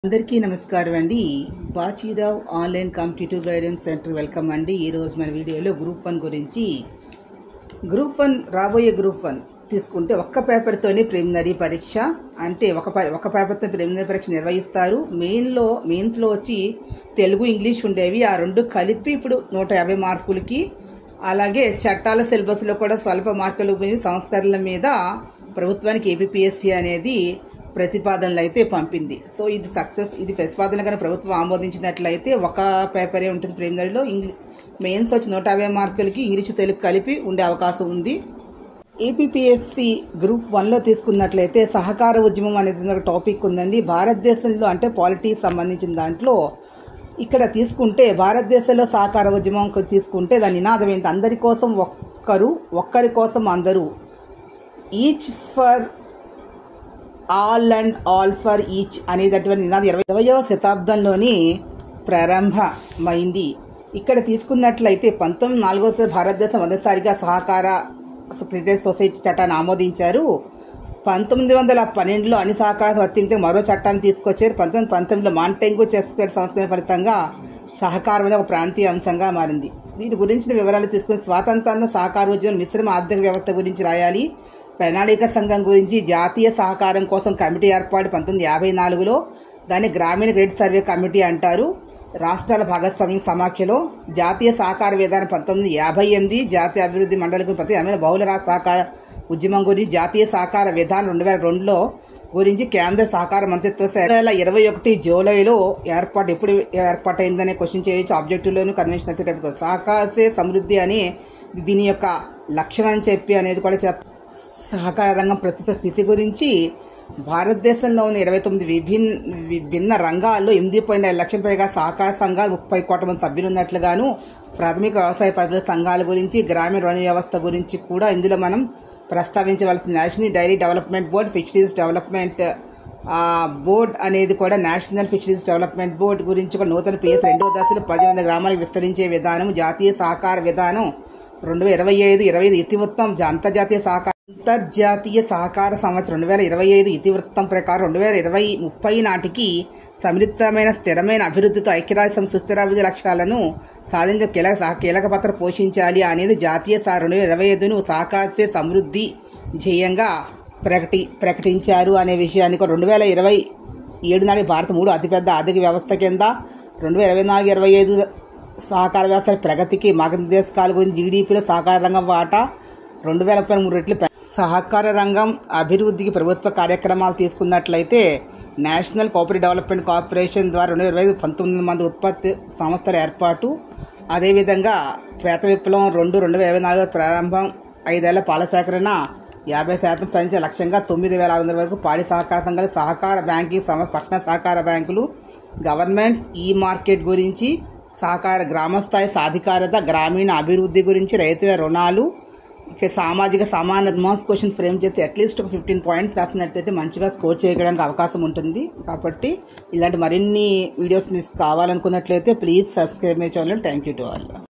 అందరికీ నమస్కారం అండి. Bachirao online competitive guidance centre welcome అండి. ఈరోజు మన వీడియోలో గ్రూప్ 1 గురించి రాబోయే గ్రూప్ 1 తీసుకుంటే ఒక్క పేపర్తోనే ప్రిలిమినరీ పరీక్ష అంటే ఒక పేపర్తో ప్రిలిమినరీ పరీక్ష నిర్వహిస్తారు. మెయిన్స్లో వచ్చి తెలుగు ఇంగ్లీష్ ఉండేవి, ఆ రెండు కలిపి ఇప్పుడు 150 మార్కులకి. అలాగే చట్టాల సిలబస్లో కూడా స్వల్ప మార్కులు సంస్కరణల మీద ప్రభుత్వానికి ఏపీఎస్సీ అనేది ప్రతిపాదనలు అయితే పంపింది. సో ఇది ప్రతిపాదన కనుక ప్రభుత్వం ఆమోదించినట్లయితే ఒక పేపరే ఉంటుంది ప్రిలిమినరీలో. మెయిన్స్ వచ్చి 150 మార్కులకి ఇంగ్లీష్ తెలుగు కలిపి ఉండే అవకాశం ఉంది. ఏపీఎస్సీ గ్రూప్ 1లో తీసుకున్నట్లయితే సహకార ఉద్యమం అనేది ఒక టాపిక్ ఉందండి. భారతదేశంలో అంటే పాలిటిక్స్ సంబంధించిన దాంట్లో ఇక్కడ తీసుకుంటే భారతదేశంలో సహకార ఉద్యమం తీసుకుంటే దాని నినాదం ఏంటి? అందరి కోసం ఒక్కరి కోసం అందరూ, each for all and all for each అనేటటువంటి నినాదం 20వ శతాబ్దంలోని ప్రారంభమైంది. ఇక్కడ తీసుకున్నట్లయితే 1904 భారతదేశం మొదటిసారిగా సహకార క్రెడిట్ సొసైటీ చట్టాన్ని ఆమోదించారు. 1912లో అన్ని సహకార వర్తించే మరో చట్టాన్ని తీసుకొచ్చారు. 1919లో మాంటెంగో చెస్కర్ సంస్కరణ ఫలితంగా సహకారం అనేది ఒక ప్రాంతీయ అంశంగా మారింది. దీని గురించిన వివరాలు తీసుకుని స్వాతంత్రాంత సహకార ఉద్యమం మిశ్రమ ఆర్థిక వ్యవస్థ గురించి రాయాలి. ప్రణాళిక సంఘం గురించి జాతీయ సహకారం కోసం కమిటీ ఏర్పాటు 1954లో, దాన్ని గ్రామీణ క్రెడిట్ సర్వే కమిటీ అంటారు. రాష్ట్రాల భాగస్వామ్యం సమాఖ్యలో జాతీయ సహకార విధానం 1958, జాతీయ అభివృద్ధి మండలికి 1980 బహుళ రాష్ట్ర సహకార ఉద్యమం గురించి జాతీయ సహకార విధానం 2002లో గురించి కేంద్ర సహకార మంత్రిత్వ శాఖ 2021 జూలైలో ఎప్పుడు ఏర్పాటైందనే క్వశ్చన్ చేయొచ్చు. ఆబ్జెక్టివ్లోను కన్వెన్షన్ వచ్చేటప్పుడు సహకార సమృద్ధి అని దీని యొక్క లక్ష్యం అని చెప్పి అనేది కూడా సహకార రంగం ప్రస్తుత స్థితి గురించి భారతదేశంలో ఉన్న 29 విభిన్న రంగాల్లో 8.5 లక్షల పైగా సహకార సంఘాలు, 30 కోట్ల మంది సభ్యులు ఉన్నట్లుగాను, ప్రాథమిక వ్యవసాయ పరిశోధన సంఘాల గురించి, గ్రామీణ రుణ వ్యవస్థ గురించి కూడా ఇందులో మనం ప్రస్తావించవలసిన national dairy development board, fisheries development board అనేది కూడా నేషనల్ ఫిషరీస్ డెవలప్మెంట్ బోర్డ్ గురించి కూడా నూతన పిఎస్ 2వ దశలో 10,000 గ్రామాలకు విస్తరించే విధానం, జాతీయ సహకార విధానం 2025 ఇతివృత్తం, అంతర్జాతీయ సహకార సంవత్సరం 2025 ఇతివృత్తం ప్రకారం 2030 నాటికి సమ్మిళితమైన స్థిరమైన అభివృద్ధితో ఐక్యరాజ్యసమితి సుస్థిరాభివృద్ధి లక్ష్యాలను సాధించే కీలక పాత్ర పోషించాలి అనేది జాతీయ 2025ను సహకార సమృద్ధి ధ్యేయంగా ప్రకటించారు అనే విషయాన్ని 2027 నాటి భారత 3వ అతిపెద్ద ఆర్థిక వ్యవస్థ కింద 2024-25 సహకార వ్యవస్థ ప్రగతికి మార్గనిర్దేశకాల గురించి జీడీపీలో సహకార రంగం వాటా 2033 రెట్లు. సహకార రంగం అభివృద్ధికి ప్రభుత్వ కార్యక్రమాలు తీసుకున్నట్లయితే నేషనల్ కోఆపరేటివ్ డెవలప్మెంట్ కార్పొరేషన్ ద్వారా 2025 19 మంది ఉత్పత్తి సంస్థల ఏర్పాటు, అదేవిధంగా శ్వేత విప్లవం 2024 ప్రారంభం, 5 ఏళ్ల పాల సేకరణ 50% పెంచే లక్ష్యంగా 9,600 వరకు పాడి సహకార సంఘాలు, సహకార బ్యాంకింగ్ పట్టణ సహకార బ్యాంకులు, గవర్నమెంట్ ఈ మార్కెట్ గురించి, సహకార గ్రామస్థాయి సాధికారత, గ్రామీణ అభివృద్ధి గురించి, రైతు రుణాలు, సామాజిక సమాన మాస్ క్వశ్చన్ ఫ్రేమ్ చేస్తే అట్లీస్ట్ 15 పాయింట్స్ రాసినట్లయితే మంచిగా స్కోర్ చేయడానికి అవకాశం ఉంటుంది. కాబట్టి ఇలాంటి మరిన్ని వీడియోస్ మీకు కావాలనుకున్నట్లయితే please subscribe my channel. Thank you to all.